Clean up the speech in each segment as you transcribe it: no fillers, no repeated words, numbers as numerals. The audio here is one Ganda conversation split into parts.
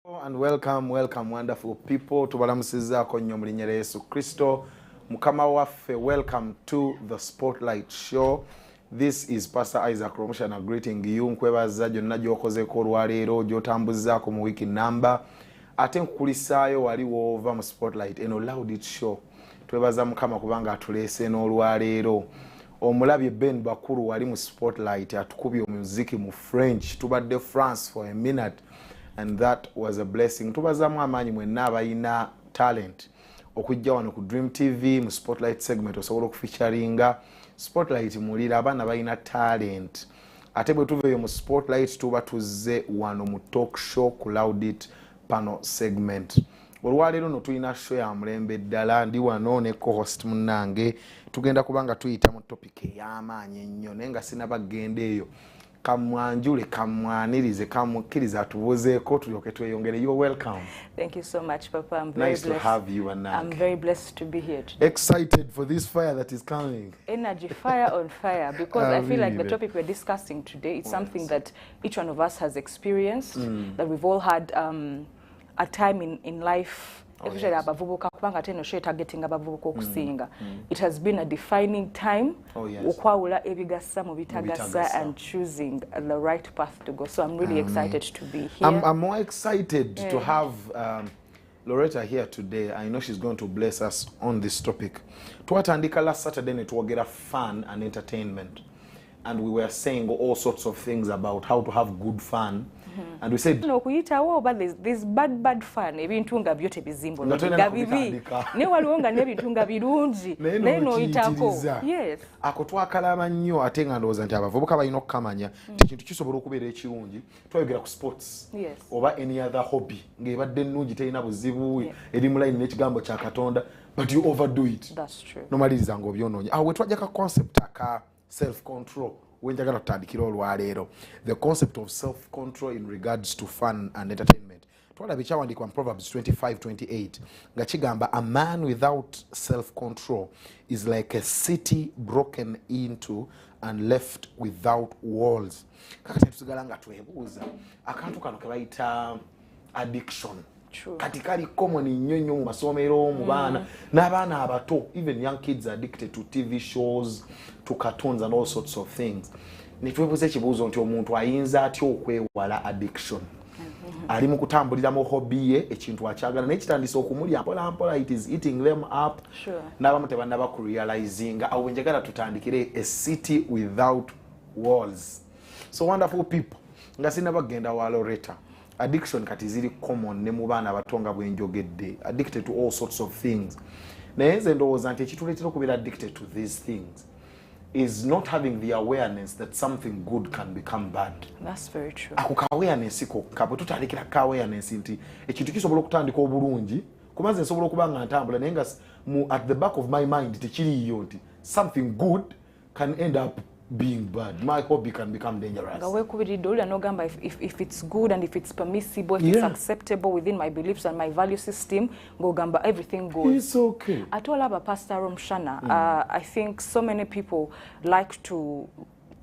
And welcome wonderful people tubalamusizzaako nnyo mu linnya lya Yesu Kristo mukama waffe. Welcome to the Spotlight Show. This is Pastor Isaac Romushana greeting you. Nkwebaza gyonna gy'okozeeko olwaleero gy'otambuzzaako mu wiki namba ate nkukulisaayo wali woova mu Spotlight eno Loud It Show. Twebaza mukama kubanga atuleese n'olwaleero. Omulabye Ben Bakuru wali mu Spotlight atukubye omuziki mu French. Tubadde France for a minute. And that was a blessing. Tubazamu amaanyi mwenna abalina talent okujja wano ku DreamTV mu Spotlight segment osobola okufeaturinga Spotlight mulira abaana balina talent. Ate bwe tuveeyo mu Spotlight tuba tuzze wano mu talk show ku Loud It panel segment. Olwaleero no tulina show ya mulembe ddala ndi wano ne co-host munnange tugenda kubanga tuyita mu topic ey'amaanyi ennyo naye nga sinabagenda eyo. Kamwanjule kamwanirize kamukkiriza atubuzeeko tulyoke tweyongere. You're welcome. Thank you so much, Papa. I'm very nice blessed. To have you, and I'm very blessed to be here today. Excited for this fire that is coming. Energy, fire on fire, because I feel like the topic we're discussing today is something that each one of us has experienced, that we've all had a time in life. It has been a defining time and choosing the right path to go. So I'm really excited to be here. I'm more excited to have Loretta here today. I know she's going to bless us on this topic. Twatandika last Saturday netwogera fun and entertainment. And we were saying all sorts of things about how to have good fun. And we said no kuyitawo, but there's bad fun ebintu nga byote bizimbo nga bibi ne waliwo nga n'ebintu nga birungi naye n'oyitako. Yes, ako twakalaba nnyo ate nga ndowooza nti abavubuka balina okukamanya nti ekintu kisobola okubeera ekirungi. Twayogera ku sports oba any other hobby ng'ebadde ennungi terina buzibu eri mu line n'ekigambo kya Katonda, but you overdo it. That's true. Nomaliriza ng'obyonoonye. Awo we twajja ka concept aka self-control. The concept of self-control in regards to fun and entertainment. Twalabikyawandiikwa mu Proverbs 25:28 nga kigamba a man without self-control is like a city broken into and left without walls. Kakati tusigala nga twebuuza akantu kano ke bayita addiction. Kati kali common nnyo mu masomero mu baana n'abaana abato. Even young kids are addicted to TV shows, to cartoons and all sorts of things. Netwebuuza ekibuuzo nti omuntu ayinza atya okwewala addiction. Ali mu kutambulira mu hobby ye ekintu akyagala naye kitandise okumulya mpola mpola, it is eating them up. N'abamu tebannaba ku realizinga awo njagala tutandikire a city without walls. So wonderful people, nga sinabagenda wa Loretta. Addiction kati ziri common ne mu baana abatonga bwenjogedde, addicted to all sorts of things. Naye nze ndowooza nti ekituleetera okubeera addicted to these things is not having the awareness that something good can become bad. That's very true. Ako ka awareness kokka bwe tutandikira ka awareness nti ekintu kisobola okutandika obulungi kumaze nsobola okuba nga ntambula naye nga at the back of my mind tekiriyo nti something good can end up being bad. My hobby can become dangerous. If it's good and if it's permissible, if it's acceptable within my beliefs and my value system, everything goes. It's okay. I told about Pastor Romshana. I think so many people like to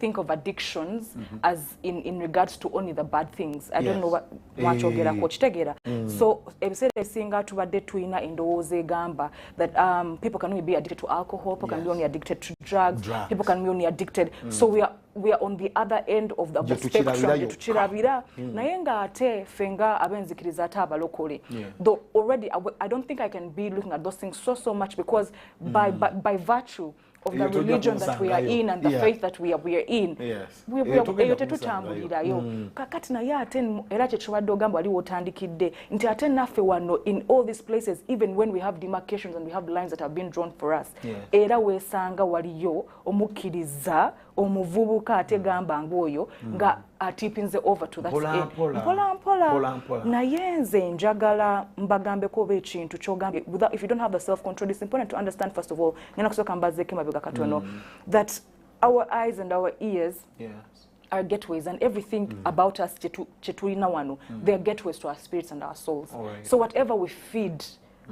think of addictions as in regards to only the bad things. I don't know what mwachogera kochitegera. So ebiseera esinga tubadde tuyina endowooza egamba that people can only be addicted to alcohol, people can be only addicted to drugs, people can be only addicted. So we are on the other end of the spectrum. Tukirabira naye nga ate fenga abenzikiriza ate abalokole. Though already I don't think I can be looking at those things so much because by virtue of the religion that we are in and the faith that we are in. We are tetutambulirayo. Kakati naye ate era kye kibadde ogamba wali wotandikidde nti ate naffe wano in all these places, even when we have demarcations and we have lines that have been drawn for us, era weesanga waliyo omukkiriza omuvubuka ate gamba ng'oyo nga atipinze over to that end. Mpola. Naye nze njagala mbagambeko oba ekintu kyogambye. If you don't have the self-control, it's important to understand, first of all, that our eyes and our ears are gateways, and everything about us, they are gateways to our spirits and our souls. So whatever we feed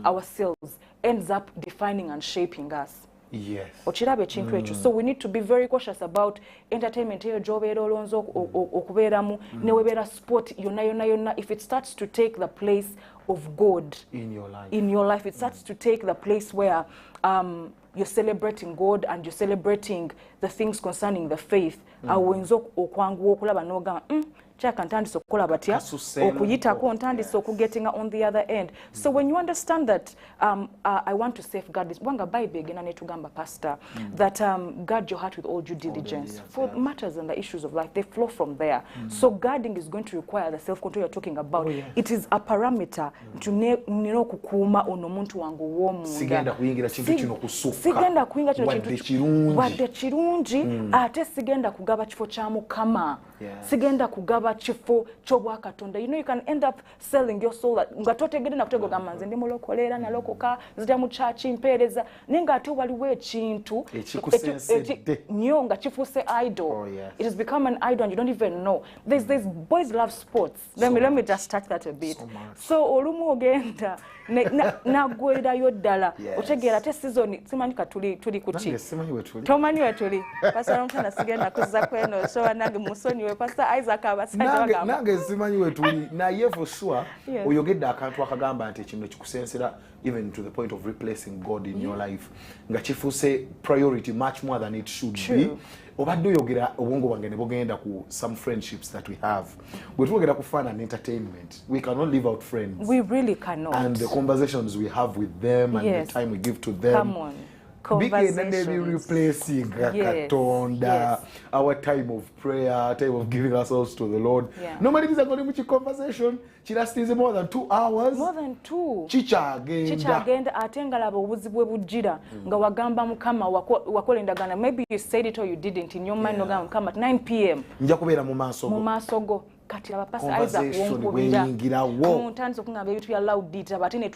ourselves ends up defining and shaping us. Yes. Ochirabe chintu echo. So we need to be very cautious about entertainment eyo jobera olonzo okuberamu newebera sport yona if it starts to take the place of God in your life. It starts to take the place where you're celebrating God and you're celebrating the things concerning the faith. Awenzo okwangu okulaba noga chaka ntandise okukola batya okuyitako ntandise okugetting on the other end. So when you understand that I want to safeguard this, wanga Bible again netugamba pastor that guard your heart with all due diligence, for matters and the issues of life, they flow from there. So guarding is going to require the self-control you're talking about. It is a parameter to nino kukuma ono muntu wangu womu sigenda kuyingira chintu kino kusuka sigenda kuyingira chintu wadde kirungi ate sigenda kugaba kifo kya Mukama sigenda kugaba chifo chobwa katonda. You know, you can end up selling your soul nga totegede na kutego gamanze ndi mulokolera na lokoka zita mu church impereza ninga ate waliwe chintu nyo nga chifuse idol. It has become an idol and you don't even know. There's boys love sports. Let me just touch that a bit. So olumu ogenda na gwera yoddala otegera te season simanyika tuli kuchi tomani wetuli pastor mfana sigenda kuza kweno so nange musoni we pastor Isaac abasajja bagamba nange simanyi wetuli na ye for sure oyogedde akantu akagamba nti kino kikusensera even to the point of replacing God in your life nga kifuse priority much more than it should be. Obadde oyogera obwongo bwange ne bugenda ku some friendships that we have. Bwe twogera ku fun and entertainment, we cannot leave out friends. We really cannot. And the conversations we have with them and the time we give to them. Come on. Replacing Katonda, our time of prayer, time of giving ourselves to the Lord. Normally this is going to conversation. She lasts more than 2 hours. More than 2. Chicha agenda atengala obuzibwe bujira nga wagamba Mukama wakola endagana. Maybe you said it or you didn't in your mind ogamba Mukama at 9 p.m. Nja kubeera mu maaso go. Kati abapasa Isaac wongubira omutandiso kungamba ebitu ya loud data but in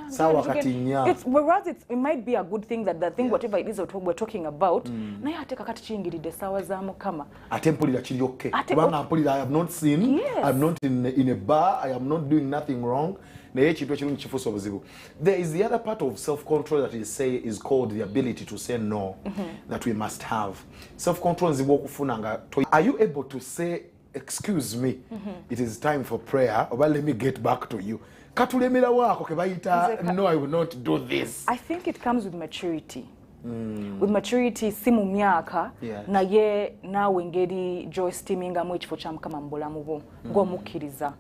sawa katinya whereas it might be a good thing that the thing whatever it is that we're talking about naye ate kakati kiyingiridde sawa za Mukama ate mpulira kiri okay kubanga mpulira I have not seen I'm not in a bar I am not doing nothing wrong naye kintu ekirungi kifuusa obuzibu. There is the other part of self-control that is called the ability to say no that we must have. Self-control nzibu okufuna nga are you able to say excuse me, it is time for prayer, or let me get back to you. Katulemera wako kebayita no I will not do this. I think it comes with maturity. With maturity simu myaka naye nawe ngeri joy steaminga mu ekifo kya Mukama mbulamu bo ng'omukkiriza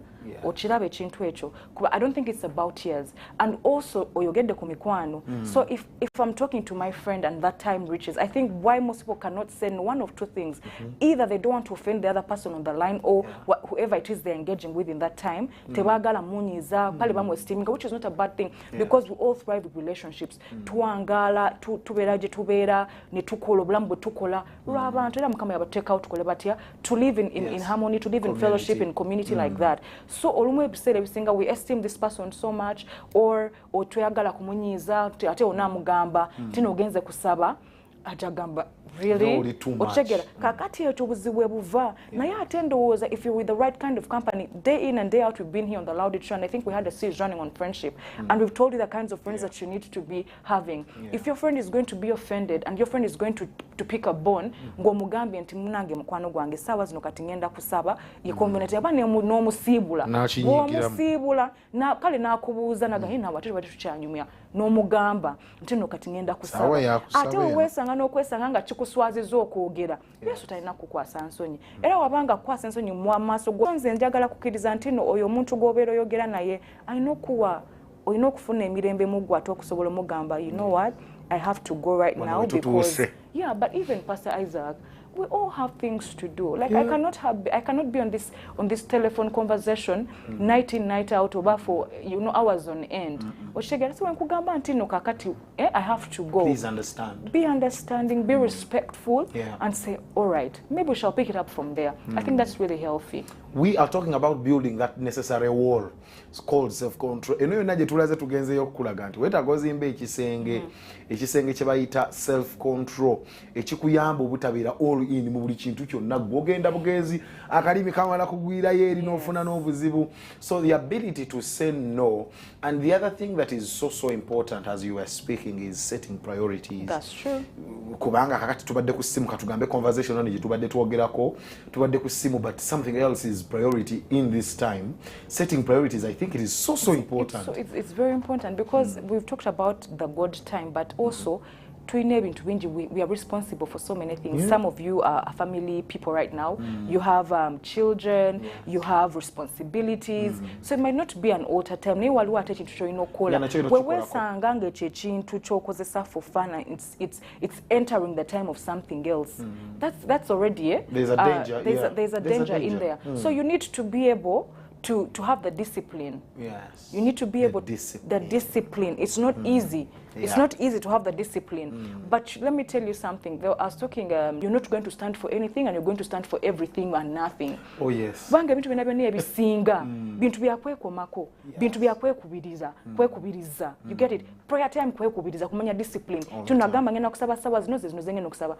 ochirabe ekintu ekyo kuba I don't think it's about years and also oyogedde ku mikwano. So if I'm talking to my friend and that time reaches, I think why most people cannot say no, one of two things. Either they don't want to offend the other person on the line or whoever it is they're engaging with in that time tebagala munyiza pale bamu esteeming, which is not a bad thing because we all thrive with relationships. Tuangala tubeera gye tubeera ne tukola obulamu bwe tukola lw'abantu era Mukama yabateekawo tukole batya to live in harmony, to live in fellowship in community like that. So olumu ebiseera ebisinga we esteem this person so much or tweyagala kumunyiza ate onamugamba tino ogenze kusaba atagamba really otegera kakati eto buzibu ebuva naye ate ndowooza if you're with the right kind of company day in and day out. We've been here on the Louded Show and I think we had a series running on friendship and we've told you the kinds of friends that you need to be having. If your friend is going to be offended and your friend is going to pick a bone ng'omugambye nti munange mukwano gwange sawa zino kati ngenda kusaba yekonvenete aba n'omusiibula n'omusiibula na kale n'akubuuza naganye nawe ate bati tukyanyumya n'omugamba nti nno kati ngenda kusaba ate weesanga n'okwesanga nga kikuswaziza okwogera Yesu talina kukwasa nsonyi era wabanga kukwasa nsonyi mu maaso go nze njagala kukkiriza nti no oyo omuntu gw'obeera oyogera naye alina okuwa olina okufuna emirembe mu ggwe ate okusobola omugamba you know what I have to go right now because but even Pastor Isaac we all have things to do. Like I cannot be on this telephone conversation night in night out over for hours on end. Oshegera so nkugamba nti no kakati I have to go. Please understand. Be understanding, be respectful and say all right. Maybe we shall pick it up from there. I think that's really healthy. we are talking about building that necessary wall. It's called self-control. Eno yonna gye tulaze tugenzeyo okulaga nti weetaaga ozimba ekisenge kye bayita self-control ekikuyamba obutabeera all in mu buli kintu kyonna gw'ogenda bugenzi akalimi kamala kugwirayo eri n'ofuna n'obuzibu. So the ability to say no, and the other thing that is so important as you were speaking is setting priorities. That's true. Kubanga kakati tubadde ku simu katugambe conversation ono gye tubadde twogerako tubadde ku simu, but something else is priority in this time. Setting priorities, I think it is so important. It's very important because we've talked about the God time, but also we are responsible for so many things. Some of you are family people right now. You have children, you have responsibilities. So it might not be an altar time. We're for fun. It's entering the time of something else. That's already there's a danger. There's a danger in there. So you need to be able to have the discipline. Yes. You need to be able the discipline. It's not easy. It's not easy to have the discipline. But let me tell you something. I was talking, you're not going to stand for anything and you're going to stand for everything and nothing. Oh, yes. Bange bintu bina ebisinga. Bintu byakwekomako. Bintu byakwekubiriza. Kwekubiriza. You get it? Prayer time kwekubiriza. Kumanya discipline. Tunagamba ngena kusaba sawa zino zenge nokusaba.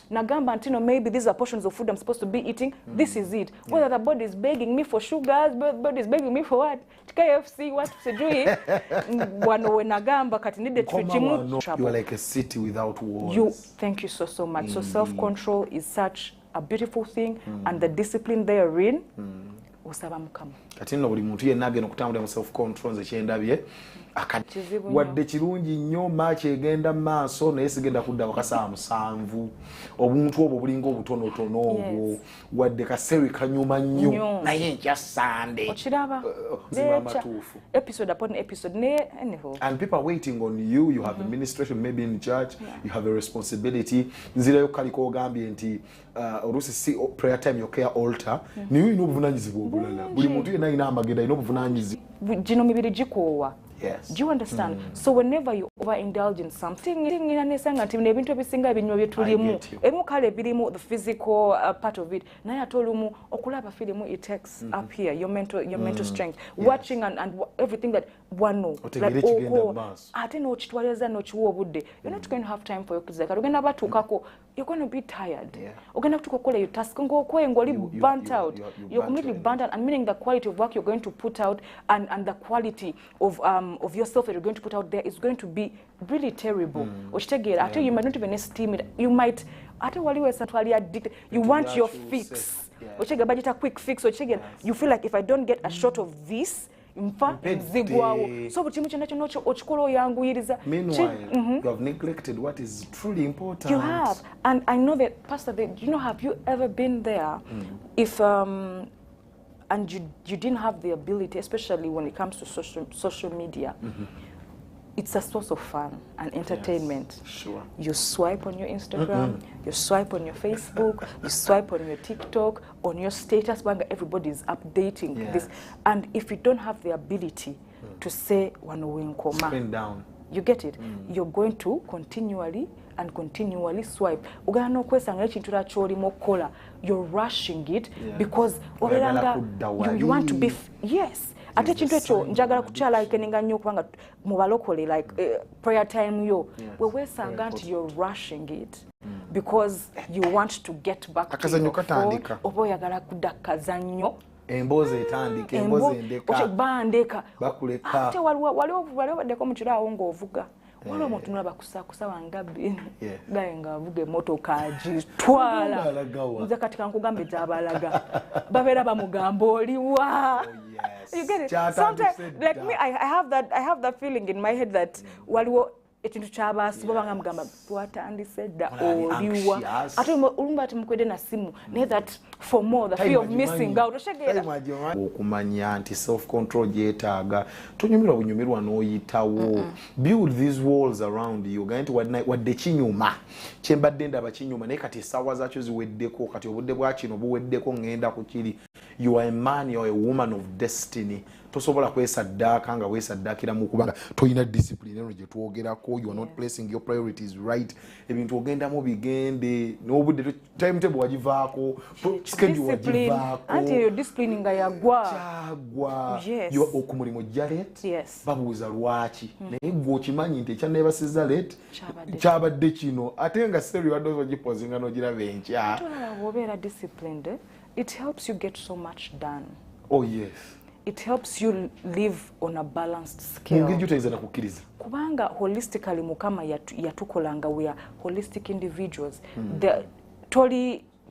Nagamba ntino maybe these are portions of food I'm supposed to be eating. This is it. Whether the body is begging me for sugars, body is begging me for what? KFC, what to do? Wano wenagamba you are like a city without walls. Thank you so much. So self-control is such a beautiful thing, and the discipline therein osaba mukama kati nno buli muntu yenna agenda okutambula mu self-control nze kyendabye wadde kirungi nnyo maachi egenda mu maaso naye sigenda kudda wakasaawa 7 obuntu obwo bulinga obutonotono obwo wadde kasewi kanyuma nnyo naye nkya Sunday okiraba amatuufu episode upon episode ne anyhow, and people are waiting on you. You have administration maybe in church. You have a responsibility. Nzirayo kaliko ogambye nti oluusi si prayer time yokea altar niyo ino obuvunanyizibwa obulala buli muntu yenna alina amagenda ino obuvunanyizibwa gino mibiri gikoowa. Yes. Do you understand? So whenever you overindulge in something, the physical part of it, it takes up here your mental strength. Yes. Watching and everything that one know. Like, I don't know you're not going to have time for your kids. You're going to be tired. You're going to have to your task. Burnt out. You're completely burnt out, and meaning the quality of work you're going to put out and the quality of yourself that you're going to put out there is going to be really terrible. After you might not even esteem it. You might addicted. You want your fix. A quick fix. You feel like if I don't get a shot of this, meanwhile, you have neglected what is truly important. You have. And I know that, Pastor, have you ever been there if and you didn't have the ability, especially when it comes to social media, it's a source of fun and entertainment. Yes, sure. You swipe on your Instagram, you swipe on your Facebook, you swipe on your TikTok, on your status, everybody's updating this. And if you don't have the ability to say, spin down, you get it, you're going to continually swipe. You're rushing it because you want to be ate kintu ekyo njagala kukyala ikeninga nnyo kubanga mu balokole like prayer time yo weesanga nti you're rushing it because you want to get back to akazanyo katandika oba oyagala kudda kazanyo emboze etandika emboze endeka bandeka bakuleka ate waliwo baddeko mu kiro awo ng'ovuga waliwo omuntu mulaba kusaba ngabi gaye ng'avuga emmotoka agitwala nze kati kankugambe gy'abalaga babeera bamugamba oliwa. You get it? Sometimes, like me, I have that feeling in my head that waliwo ekintu ky'abaasi baba mugamba twatandise dda oliwa ate olumba ati mukwede na simu naye that for more the fear of missing out okumanya nti self control gyetaaga tonyumirwa bunyumirwa n'oyitawo build these walls around you gandi wadde kinyuma kyembadde ndaba kinyuma naye kati essaawa zaakyo ziweddeko kati obudde bwa kino buweddeko ngenda ku kiri. You are a man, you are a woman of destiny tosobola kwesaddaaka nga weesaddaakiramu kubanga tolina discipline eno gye twogerako, you are not placing your priorities right, ebintu ogendamu bigende n'obudde timetable wagivaako, schedule wagivaako, anti eyo discipline nga yagwa kyagwa okumulimu ojja late babuuza lwaki naye gwe okimanyi nti ekyanneebasiza late kyabadde kino ate nga seri wadde ogipozinga n'ogiraba enkya. Obeera disciplined, it helps you get so much done. Oh yes. It helps you live on a balanced scale. Kubanga holistically mukama yatukolanga, we are holistic individuals.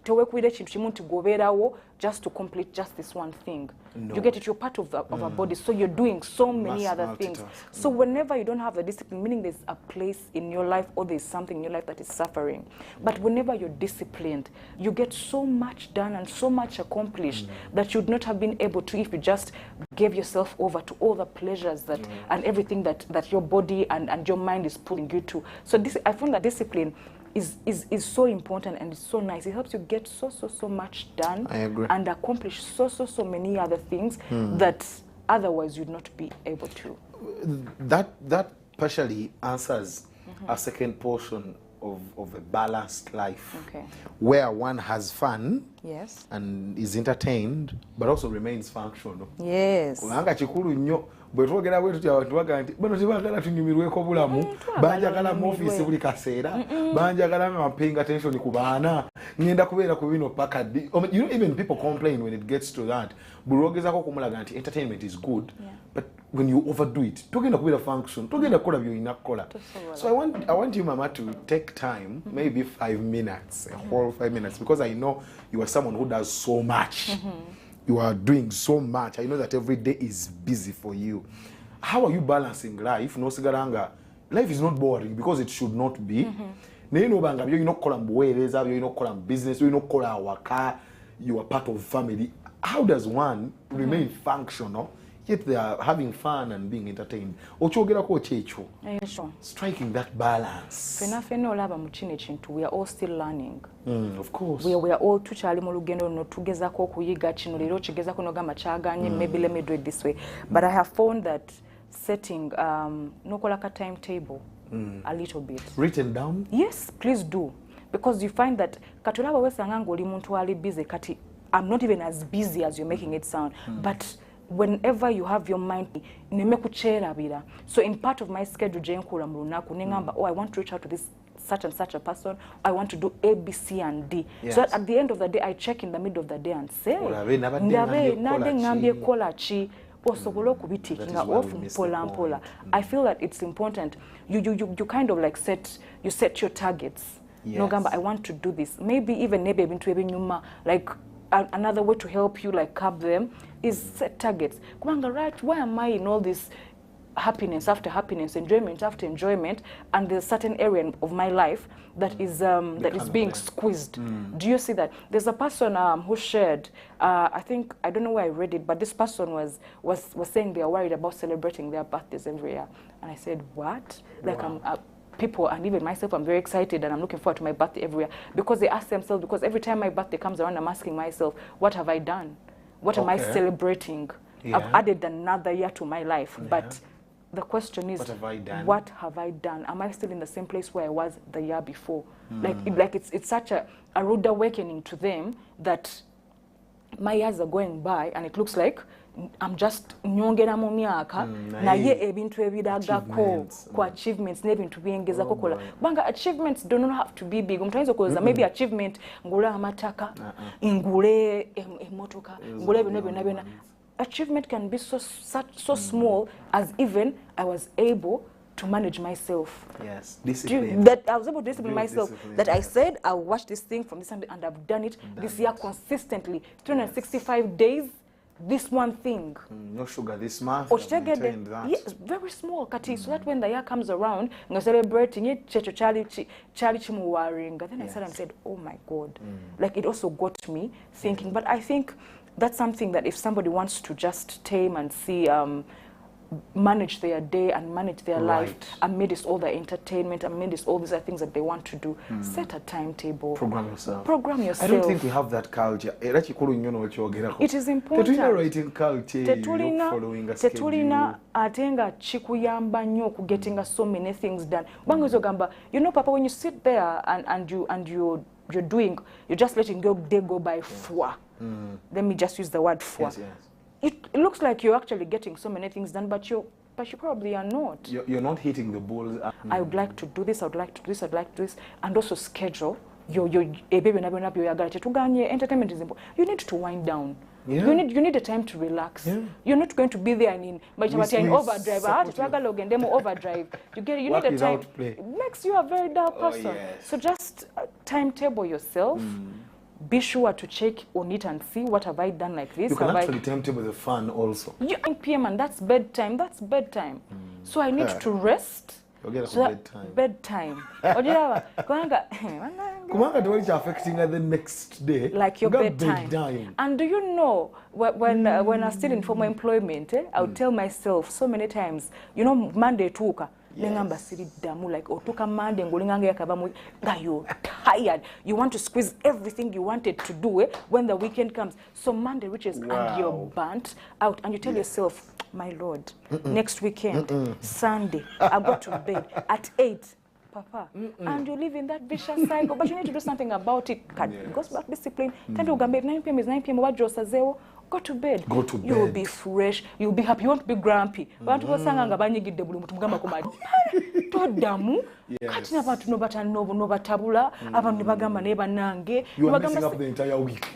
Tewekuire kintu kimu nti gobeerawo just to complete just this one thing. No. You get it, you're part of our body, so you're doing so many other things. So whenever you don't have the discipline, meaning there's a place in your life or there's something in your life that is suffering. But whenever you're disciplined, you get so much done and so much accomplished that you'd not have been able to if you just gave yourself over to all the pleasures that and everything that your body and your mind is pulling you to. So I found that discipline is so important and it's so nice. It helps you get so much done. I agree. And accomplish so many other things that otherwise you'd not be able to. That partially answers a second portion of a balanced life, where one has fun and is entertained but also remains functional. Yes. Bwe twogera bwe tutya abantu baga nti bano tebagala tunyumirweko bulamu, banjagala mu ofiisi buli kaseera, banjagala nga paying attention ku baana, ngenda kubeera ku bino paka. You know, even people complain when it gets to that. Bulogezako kumulaga nti entertainment is good, but when you overdo it, togenda kubeera function, togenda kukola by'olina kukola. So I want you, Mama, to take time, maybe 5 minutes, a whole 5 minutes, because I know you are someone who does so much. You are doing so much. I know that every day is busy for you. How are you balancing life? No sigaranga. Life is not boring because it should not be. You know business, you know waka, you are part of family. How does one remain functional yet they are having fun and being entertained? Striking that balance. We are all still learning. Of course. We are all tuchali mu lugendo no tugezako kuyiga kino lero kigezako no gamba kyaganye, maybe let me do it this way. But I have found that setting nokolaka timetable a little bit. Written down? Yes, please do. Because you find that katulaba wesanga ngoli muntu ali busy kati I'm not even as busy as you're making it sound. But whenever you have your mind, so in part of my schedule, I want to reach out to this such and such a person, I want to do A, B, C, and D. So that at the end of the day, I check in the middle of the day and say, I feel that it's important. You kind of like set your targets. No gamba, I want to do this. Maybe even like another way to help you like curb them is set targets. Right, why am I in all this happiness after happiness, enjoyment after enjoyment, and there's a certain area of my life that is being squeezed? Do you see that? There's a person who shared, I think, I don't know where I read it, but this person was saying they are worried about celebrating their birthdays every year. And I said, what? Like, people, and even myself, I'm very excited and I'm looking forward to my birthday every year, because they ask themselves, because every time my birthday comes around, I'm asking myself, what have I done? What am I celebrating? I've added another year to my life, but the question is, what have I done? Am I still in the same place where I was the year before? Like it's such a rude awakening to them that my years are going by and it looks like I'm just nyongera mu myaka naye ebintu ebiragako ku achievements n'ebintu byengeza kokola banga achievements do not have to be big. Omutayinza okuloza maybe achievement ngule amataka ngule emotoka ngule bino byonna. Achievement can be so small as even I was able to manage myself. Yes, discipline. That I was able to discipline myself. That I said I'll watch this thing from this and I've done it this year consistently, 365 days. This one thing. No sugar this month. Yes, very small. Kati, so that when the year comes around, you're celebrating it, then I sat and said, oh my God. Like it also got me thinking. But I think that's something that if somebody wants to just tame and see manage their day and manage their life Right. amidst all the entertainment, amidst all these other things that they want to do. Set a timetable. Program yourself. Program yourself. I don't think we have that culture. Era kikulu nnyo n'okyogerako. It is important. Tetulina writing culture following a schedule. Tetulina ate nga kikuyamba nnyo okugetinga so many things done. Kubanga ozogamba, you know, Papa, when you sit there and you're doing, you're just letting your day go by fwa. Let me just use the word fwa. Yes, yes. It looks like you're actually getting so many things done, but you probably are not. You're not hitting the balls. I would like to do this, I would like to do this, I'd like to do this, and also schedule. Entertainment is important. You need to wind down. Yeah. You need a time to relax. Yeah. You're not going to be there in overdrive. Overdrive. You need a time. It makes you a very dull person. Yes. So just timetable yourself. Be sure to check on it and see what have I done like this. You can actually timetable the fun also. 9 p.m. and that's bedtime. So I need to rest. So bedtime. Kumanga tewali affecting the next day. Like your bedtime. And do you know, when I was still in formal employment, I would tell myself so many times, you know, Monday tuka. Yes. Like otuka Monday you're tired. You want to squeeze everything you wanted to do when the weekend comes. So Monday reaches and you're burnt out, and you tell yourself, my Lord, next weekend, Sunday, I go to bed at 8. Papa, and you live in that vicious cycle, but you need to do something about it. It goes back discipline. 9 p.m. is 9 p.m. Go to bed. Go to bed. You will be fresh. You will be happy. You won't be grumpy. But what sanga banyigidde buli mutu mugamba kumali. Todamu. Kati n'abantu nobatabula. Abantu ne bagamba ne banange. You are messing up the entire week.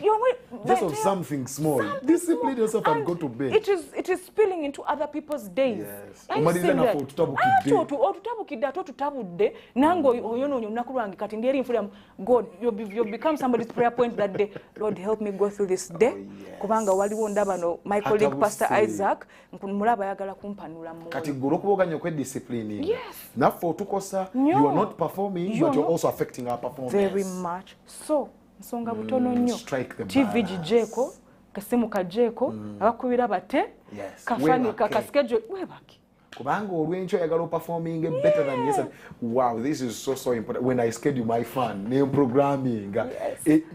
Just of something small. Discipline yourself and go to bed. It is spilling into other people's days. Yes. God, you become somebody's prayer point that day. Lord, help me go through this day. Kubanga waliwo ndaba no my colleague Pastor Isaac nkumulaba yagala kumpanula mu. Kati golo kuboganya kwe discipline. Yes. Nafo tukosa, you are not performing, but you're also affecting our performance. Very much. So, nsonga butono nnyo. TV gijeko, kasimu kajeko, abakubira bate, kafani schedule webaki. Kubanga olwencho yagala performing better than yesterday. Wow, this is so important. When I schedule my fun, name programming,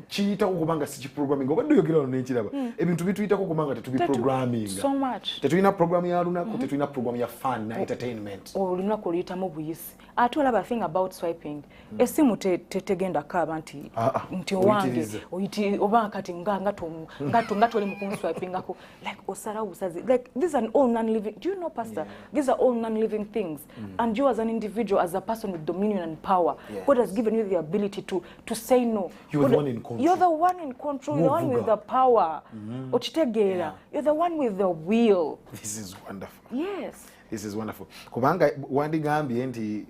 chiyita kubanga si programming. Obadde yogera n'ekiraba. Ebintu bituyitako kubanga tetubi programming. So much. Tetulina programming ya lunako, tetulina program ya fun na entertainment. Olunako luyitamu buyisi. Ate olaba thing about swiping. Esimu tegenda kaba nti wange oyiti oba kati ngato oli mu swiping ako like osara usazi. Like these are all non-living. Do you know, Pastor? These are all non-living things. And you as an individual, as a person with dominion and power, God has given you the ability to say no. You're the one in control. You're the one in control. You're the one with the power. You're the one with the will. This is wonderful. Yes. This is wonderful. Kubanga wandigambye nti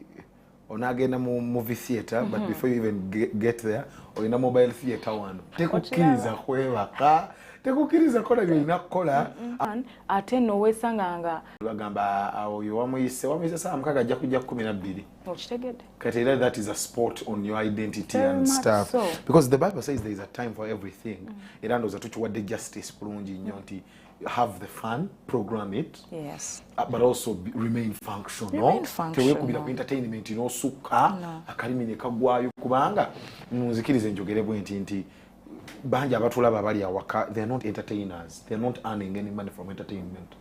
onagenda mu movie theater, but before you even get there, oyina mobile theater wano. Tekukiriza kwebaka. Tekukiriza kola byina kola. Ate no wesanganga. Bagamba awo wamuyise saa mukaga ajja kujja 12. Okitegedde. Kati that is a spot on your identity Very and stuff. So. Because the Bible says there is a time for everything. Era ndoza tukiwadde justice bulungi nnyo nti have the fun, program it. Yes. But also remain functional. Remain functional. Tewekubira ku entertainment n'osukka akalimi ne kagwayo kubanga nzikirize njogere bwenti nti banja abatulaba abali awaka, they are not entertainers. They are not earning any money from entertainment.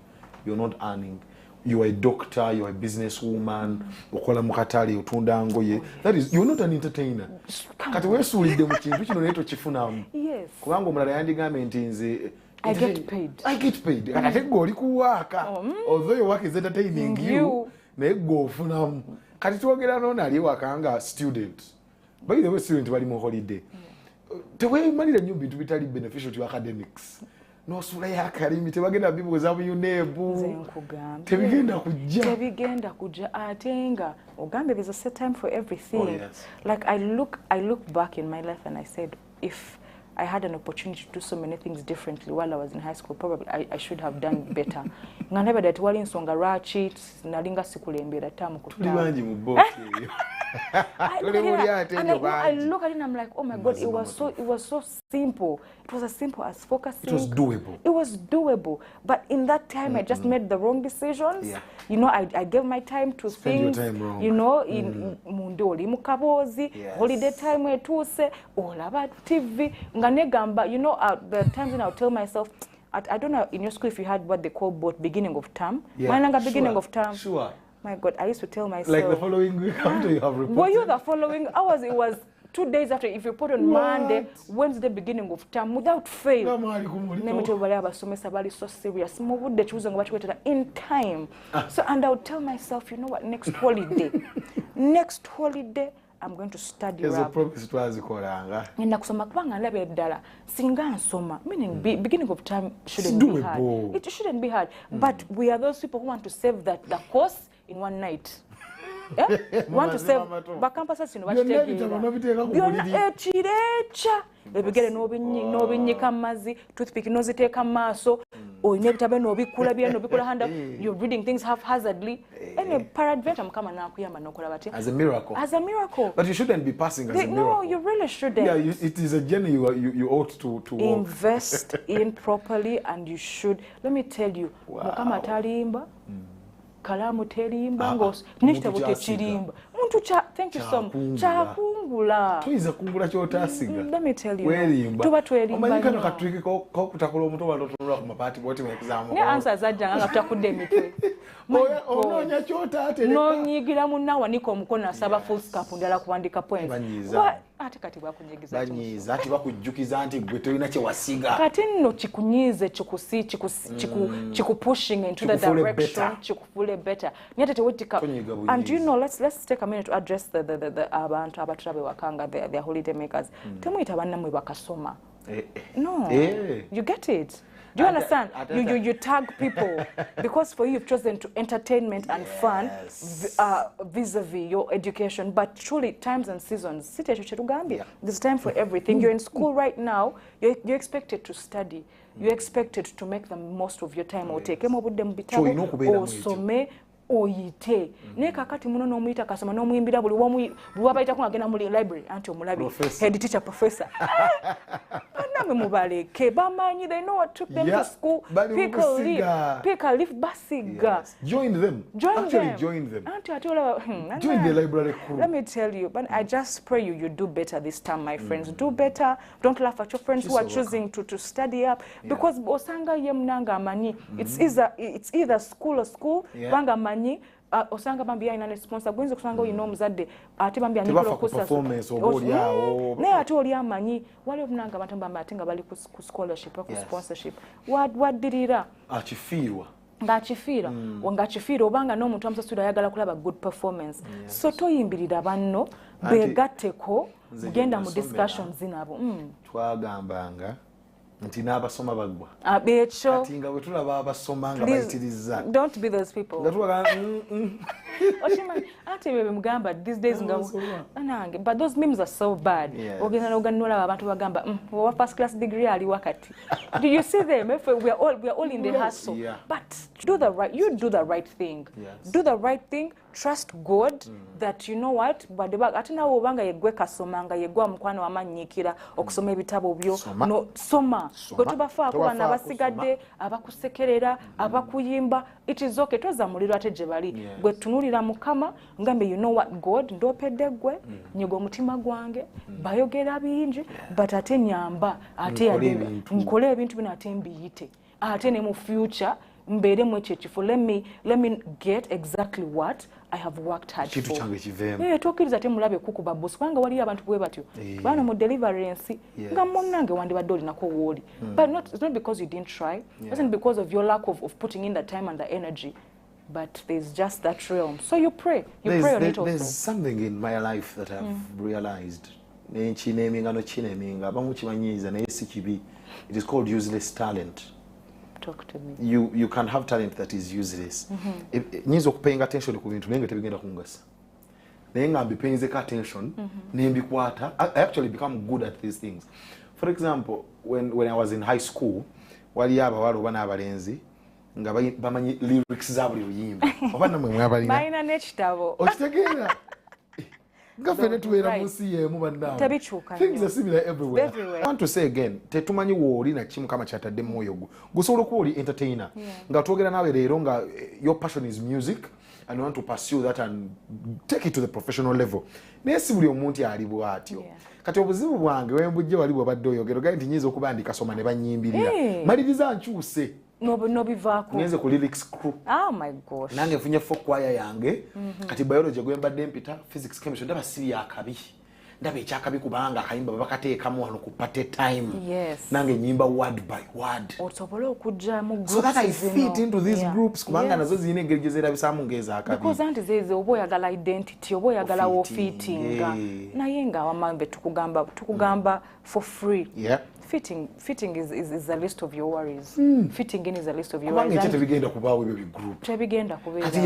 You're not earning. You are a doctor, you are a businesswoman, okola mukatali otunda ngoye. That is, you're not an entertainer. Kati wesuulidde mu kintu kino neto kifunamu. Yes. Kubanga omulala yandigambye nti nze I get paid. I get paid. And I think oli kuwaka. Although your work is entertaining you, naye go ofunamu. Kati twogera n'ono ali wakanga student. By the way, student bali mu holiday. Teweemalira nnyo bintu bitali beneficial to academics. N'osula y'akalimi tebagenda bibuuza buneebu. Tebigenda kujja. Ate nga ogambe there's a set time for everything. Oh, yes. Like I look back in my life and I said, if I had an opportunity to do so many things differently while I was in high school, probably I should have done better. Nga never that wali nsonga lwaki nalinga sikulembera tamu kutama. Tuli bangi mu boat eyo. I look at it and I'm like, oh my God, it was so simple. It was as simple as focusing. It was doable. It was doable. But in that time, I just made the wrong decisions. Yeah. You know, I gave my time to Spend things. your time wrong. You know, in Mundoli Mukabozi, holiday time where tuse, all about TV. You know, the times when I'll tell myself, I don't know in your school if you had what they call both beginning of term. Yeah. Beginning of term. Sure. My God, I used to tell myself. Like the following week after you have reported. Were you the following hours? It was 2 days after. If you put on Monday, Wednesday, beginning of term, without fail. Let me tell you, so serious. In time. So, and I would tell myself, you know what, next holiday, I'm going to study rap. Meaning beginning of time shouldn't be hard. It shouldn't be hard. But we are those people who want to save the course in one night. Yeah? Want to save bakampasa sino ebigere nobinyika amazi toothpick noziteeka maaso oyina ebitabo nobikula bya nobikula handa you're reading things haphazardly and peradventure mukama nakuyamba nokola bati as a miracle. But you shouldn't be passing as a miracle. No, you really shouldn't. Yeah, it is a journey you ought to walk. Invest in properly, and you should. Let me tell you, mukama talimba kalamu terimba ngos nishitabo techirimba muntu cha thank you so much chakungula tuiza kungula kyotasiga. Let me tell you tuba twerimba omanyikano katwike ko kutakola omuntu walotunula ku mapati boti mu exam ne answer zajja nga tutakudde emitwe ononya kyotate nonyigira munnawa niko omukono asaba full scarf ndala kuwandika points ate kati bwakunyigiza banyiza ati bakujjukiza nti gwe tolina kye wasiga kati nno chikunyize chiku pushing into the direction chikufule better nyate tewetika. And you know, let's take a minute to address the abantu abatulabe wakanga their holiday makers. Temuyita bannamwe bakasoma. No, you get it. Do you understand? You tag people because for you you've chosen to entertainment and fun vis-a-vis your education. But truly, times and seasons. There's time for everything. You're in school right now. You're expected to study. You're expected to make the most of your time. Oyite ne kakati muno no muyita kasoma no muyimbira buli wamu bwabayita ko agenda mu library anti omulabi head teacher professor namwe mubaleke bamanyi they know what took them to school. People leave basiga. Join them anti atola join the library crew. Let me tell you, but I just pray you do better this time, my friends. Do better. Don't laugh at your friends who are choosing to study up because osanga yemnanga amanyi it's either school or school banga manyi osanga bambi ya ina sponsor gwenze kusanga oyino omuzadde ate bambi anikolo kusa performance oboli awo ne ate oli amanyi wali obunanga abantu bambi atenga bali ku scholarship ku sponsorship wadirira akifiirwa ngakifiira obanga n'omuntu amusasula ayagala kulaba good performance. So toyimbirira banno begatteko genda mu discussions nabo twagambanga nti n'abasoma bagwa abekyo kati nga bwe tulaba abasoma nga bayitiriza. Don't be those people. Ate bebe mugamba these days nange, but those memes are so bad. Ogenda n'ogannola abantu bagamba wa first class degree ali wakati. Do you see them? If we are all in the hustle. But do the right thing. Do the right thing. Trust God that you know what, ate nawe obanga yegwe kasomanga yegwa mukwano amanyikira okusoma ebitabo byo no soma gwe tubafaako bana abasigadde abakusekerera abakuyimba. It is okay, toza muliro ate gye bali gwe tunulira mukama ngambe you know what God ndopedde gwe nyiga omutima gwange bayogera bingi but ate nyamba ate nkole ebintu bino ate mbiyite ate ne mu future mbere mu ekifo. Let me get exactly what I have worked hard for. Tokiriza te mulabe kukuba boss kubanga wali abantu bwe batyo bana mu deliverance nga monnange wandibadde olinako wooli. But it's not because you didn't try. It wasn't because of your lack of putting in the time and the energy. But there's just that realm. So you pray on it also. There's something in my life that I've realized. It is called useless talent. Talk to me. You can have talent that is useless. Nyizo paying attention ku bintu nenge tebigenda kungasa. Nenga be paying attention, nembikwata. I actually become good at these things. For example, when I was in high school, wali yaba walo bana abalenzi nga bamanyi lyrics za buli luyimba. Obana mwe mwabalina. Baina n'ekitabo. Okitegeera. Ngafene tuwera munsi yemu bannange. Tebikyuka. Things are similar everywhere. Everywhere. I want to say again, tetumanyi wooli na kimu kama kyatadde mu mwoyo gwo. Gusobola okuba oli entertainer. Nga twogera naawe leero nga your passion is music and you want to pursue that and take it to the professional level. Naye si buli omuntu ali bw'atyo. Kati obuzibu bwange wembujje wali bw'obadde oyogera ogaye nti nyinza okuba ndikasoma ne bannyimbirira. Maliriza nkyuse. No bivaako. Ngenze ku lyrics crew. Oh my gosh. Nange nfunye folk choir yange. Kati biology gwe mbadde mpita, physics chemistry ndaba si yakabi. Ndaba ekyakabi kubanga akayimba bakateekamu wano ku party time. Yes. Nange nyimba word by word. Osobola okujja mu groups. So that I fit into these groups kubanga nazo zirina engeri gye zeerabisaamu ng'ezakabi. Because anti zeze oba oyagala identity, oba oyagala fitting. Naye nga wamambe tukugamba for free. Yeah. Fitting is a list of your worries. Fitting in is a list of your worries. Kubanga tebigenda kubaawo ebyo group. Tebigenda kubeera. Kati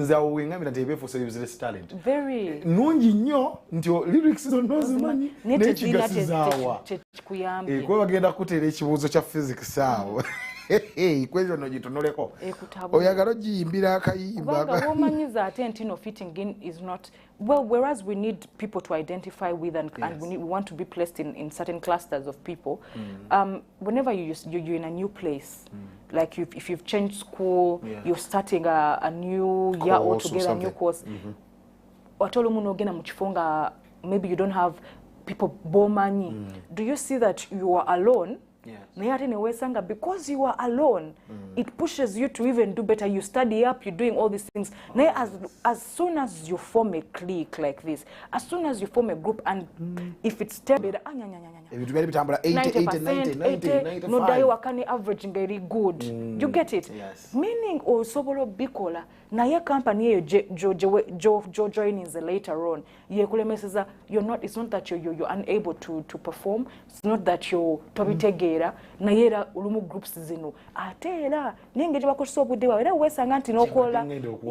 nze awo wengambira nti ebeefuusa useless talent. Very. Nungi nnyo nti lyrics zonna ozimanyi n'ekigasizawa. Kuba bagenda kuteera ekibuuzo kya physics awo. Kwezyo no gitunuleko. Oyagala ogiyimbira akayimba. Kubanga womanyiza ate nti no fitting in is not well, whereas we need people to identify with and we want to be placed in certain clusters of people. Whenever you're in a new place, like if you've changed school, you're starting a new year altogether, a new course. Watolo muno ogenda mu kifo nga maybe you don't have people bomanyi. Do you see that you are alone? Yes. Because you are alone, it pushes you to even do better. You study up, you're doing all these things. As soon as you form a clique like this, as soon as you form a group, and if it's 10, 90%, no dayo wakani average very good. You get it? Yes. Meaning osobolo bikola na ye company jo joining later on. Ye kulemeseza it's not that you're unable to perform. It's not that you're tobitegera na yera ulumu groups zino. Ate era nengeri bakoso obudde wa era wesanga nti nokola.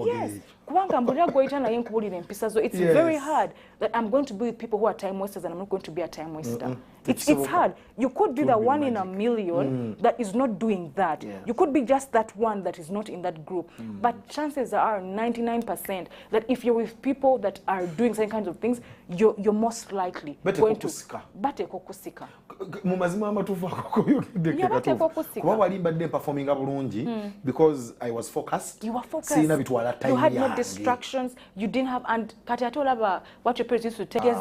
Yes. Kubanga mbulira goita na yenkubulira empisa so it's very hard that I'm going to be with people who are time wasters and I'm not going to be a time waster. It's hard. You could be the one in a million that is not doing that. You could be just that one that is not in that group. But chances are 99% that if you're with people that are doing certain kinds of things, you're most likely going to bate kokusika. Mumazima amatufu kuba wali mbadde performing bulungi because I was focused. You were focused. Sina bitwala time. You had no distractions. You didn't have and kati atolaba what your parents used to take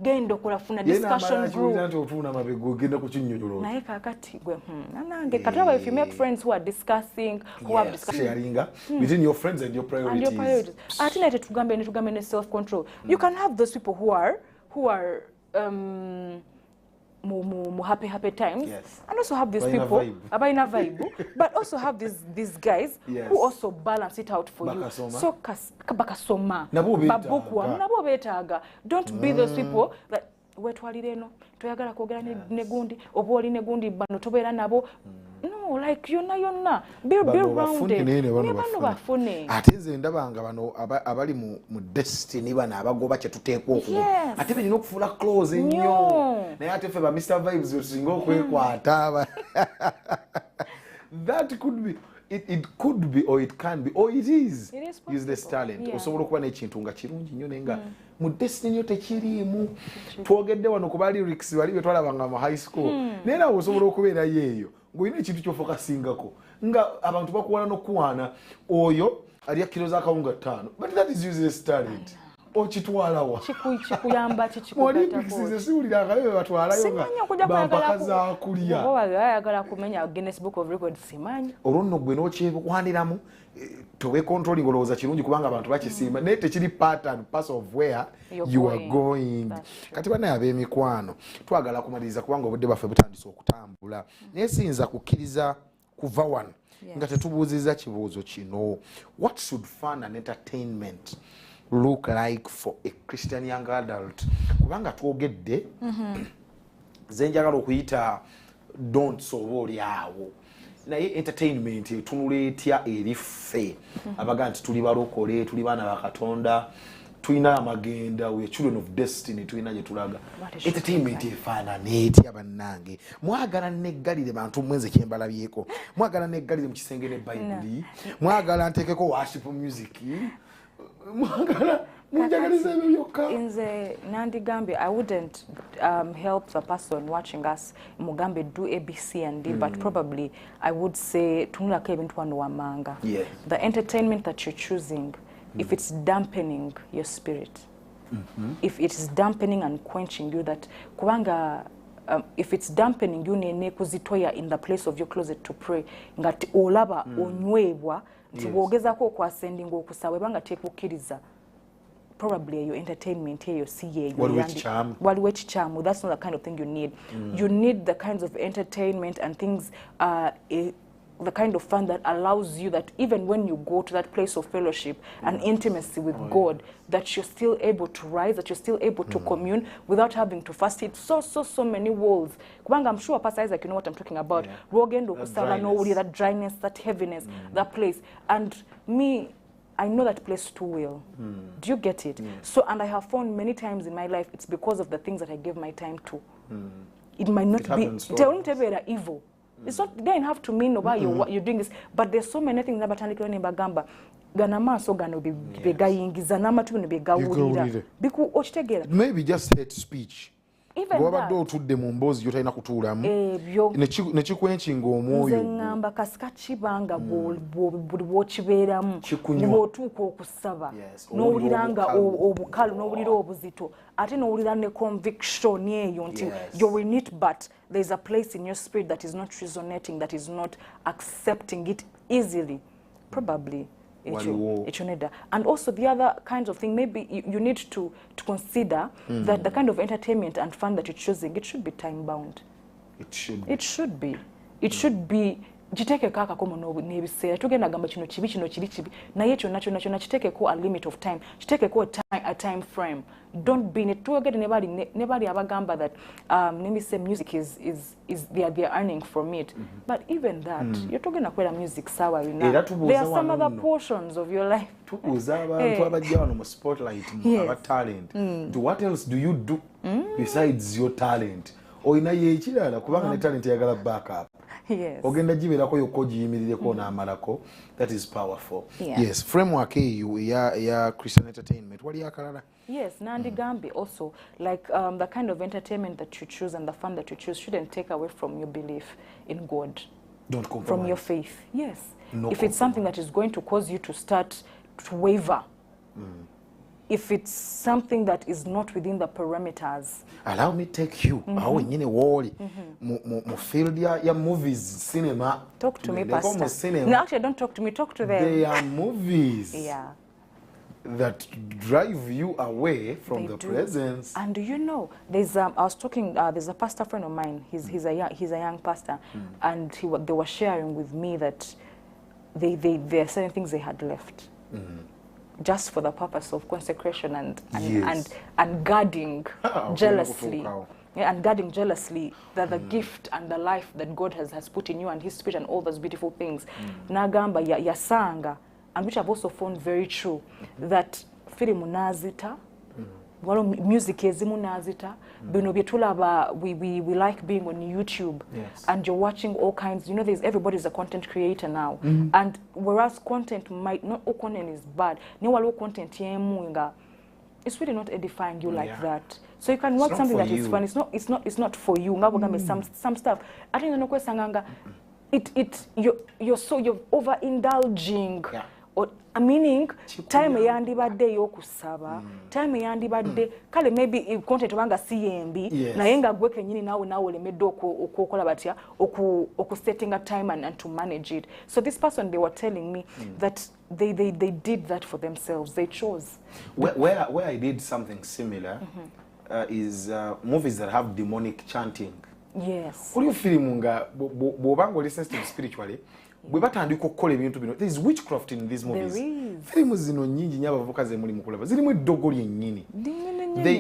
gendo kulafuna discussion group. Naye kakati gwe nanange kataba if you make friends who are discussing sharing between your friends and your priorities. Ati nete tugambe ne self control. You can have those people who are happy times, and also have these people abaina vibe, but also have these guys who also balance it out for you. So bakasoma babukwa nabo betaga. Don't be those people that wetwalireno toyagala kwogera ne gundi oboli ne gundi bano tobeera nabo. No, like yonna be rounded. Nebano bafune. Ate nze ndabanga bano abali mu destiny bana abagoba kye tuteekwa okuba. Ate bino okufuula close ennyo. Naye ate ffe ba Mr Vibes tusinga okwekwata. That could be. It could be or it can be or it is useless talent. Osobola okuba n'ekintu nga kirungi nnyo nenga mu destiny yo tekiriimu. Twogedde wano ku bali lyrics bali bye twalabanga mu high school. Naye nawe osobola okubeera yeeyo ng'olina ekintu ky'ofokasingako nga abantu bakuwana n'okuwaana oyo alya kilo z'akawunga 5 but that is useless talent. Okitwala wa kikuyamba kikugata siwulira akayo batwalayo nga bakaza kulya oba bayagala kumenya Guinness Book of Records simanyi olonno gwe n'okyekwaniramu towe controlling olowooza kirungi kubanga abantu bakisimba naye tekiri pattern pass of where you are going. Kati banaye ab'emikwano twagala kumaliriza kubanga obudde baffe butandise okutambula naye siyinza kukkiriza kuva wano nga tetubuuziza kibuuzo kino. What should fun and entertainment look like for a Christian young adult? Kubanga twogedde zenjagala okuyita don't sobooli awo naye entertainment etunula etya eri ffe abaga nti tuli balokole tuli baana ba Katonda tulina amagenda we children of destiny tulina gye tulaga entertainment efaanana etya bannange mwagala neggalire bantu mwenze kyembalabyeko mwagala neggalire mu kisenge ne Bible mwagala nteekeko worship music munjagaliza ebyo byokka. Inze Nandi Gambi, I wouldn't help the person watching us mugambe do A, B, C and D, but probably I would say tunulako ebintu wano wamanga. Yes. The entertainment that you're choosing, if it's dampening your spirit, if it is dampening and quenching you, that kubanga if it's dampening you nene kuzitoya in the place of your closet to pray ngati olaba onywebwa nti bwogezako okwasending okusawe banga tekukiriza, probably your entertainment here, see ye, waliwo ekichamu. That's not the kind of thing you need. You need the kinds of entertainment and things, the kind of fun that allows you that even when you go to that place of fellowship and intimacy with God, that you're still able to rise, that you're still able to commune without having to fast hit so many walls. Kubanga, I'm sure Pastor Isaac, you know what I'm talking about. Rogendo kusala no uli, that dryness, that heaviness, that place. And me, I know that place too well. Do you get it? So, and I have found many times in my life, it's because of the things that I give my time to. It might not be, they evil. It's not, they don't have to mean about you what you're doing this, but there's so many things about Bagamba. Ganama so gano be begayingiza nama tu ne begawulira. Biku ochitegera. Maybe just hate speech. Even that. Go to the mumbozi yotaina kutulamu. Ne chikwenchinga omwoyo. Nzengamba kasikachi banga bo chiberamu. Nibo tuko okusaba. N'owuliranga obukalu n'owulira obuzito. Ate n'owulira ne conviction yeyo nti you're in it, but there's a place in your spirit that is not resonating, that is not accepting it easily. Probably. And also the other kinds of thing, maybe you need to consider that the kind of entertainment and fun that you're choosing, it should be time bound. It should be. It should be. It should be. Jiteke kaka komo no nebisera tugenda gamba kino chibi naye nacho chiteke ko a limit of time, chiteke ko a time frame. Don't be in it. Nebali abagamba that let me say music is they are earning from it. But even that, you're talking about music sawa now. There are some other portions of your life. Spotlight about talent. What else do you do besides your talent? Or ina ye chirala kubanga ne talent yagala backup. Yes. Ogenda jibirako yokoji yimirireko na amalako. That is powerful. Yes, framework ya Christian entertainment. What yakalala? Yes, Nandi Gambi also, like the kind of entertainment that you choose and the fun that you choose shouldn't take away from your belief in God. Don't compromise. From your faith. Yes. No if it's something that is going to cause you to start to waver. If it's something that is not within the parameters. Allow me take you. Aho nyine woli. Mo field ya movies, cinema. Talk to me, Pastor. No, actually, don't talk to me. Talk to them. They are movies. That drive you away from the presence. And do you know, there's I was talking. There's a pastor friend of mine. He's a young pastor, and they were sharing with me that there are certain things they had left. Just for the purpose of consecration and guarding jealously. And guarding jealously the gift and the life that God has put in you and His Spirit and all those beautiful things. Nagamba yasanga, and which I've also found very true, that filimu nazita, music ezimu nazita, bino byetulaba we like being on YouTube, and you're watching all kinds. You know, everybody's a content creator now, and whereas content might not all content is bad, no content yemunga, it's really not edifying you like that. So you can watch something that is fun. It's not for you. Some stuff. I think you're overindulging. Meaning time yandibadde yokusaba, time yandibadde kale maybe content wanga CMB na yenga gweke nyini nawe lemedde okokola batya setting a time and to manage it. So this person, they were telling me that they did that for themselves. They chose. Where I did something similar is movies that have demonic chanting. Yes. What do you feel munga bobango listens to spiritually? There is witchcraft in these movies. They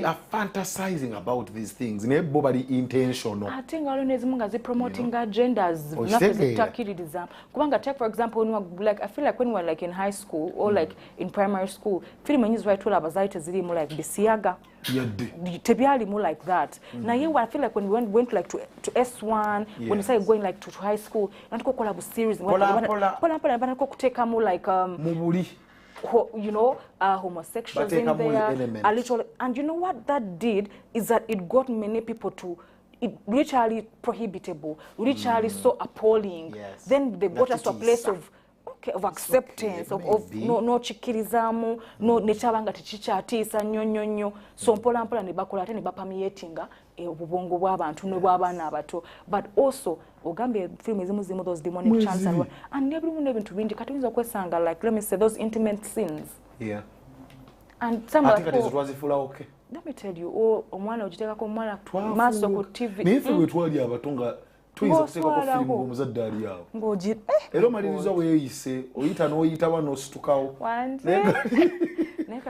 are fantasizing about these things. Nobody intentional. I think promoting agendas. Take for example, I feel like when we were like in high school or like in primary school, like bisiaga. Tebiali more like that. Now I feel like when we went like to S1, when we started going like to high school, not go collab series. Take more like homosexuals in there, a little, and you know what that did is that it got many people to, it literally prohibitable, literally so appalling. Yes. Then they got us to a place of acceptance, no chikirizamu, no nechabanga tichichatiisa nnyo, so mpola ne bakola ate ne bapamiyetinga obubongo bw'abantu ne bw'abaana abato. But also ogambye film ezimu those demonic chants and everyone ebintu bingi kati oyinza okwesanga, like let me say those intimate scenes. Yeah. And some I think it was okay. Let me tell you, omwana ogitekako omwana maaso ku TV. Nife bwe twali abatonga tuyinza kuteeka ku film ng'omuzadde ali awo. Era omaliriza weeyise oyita n'oyita wano ositukawo.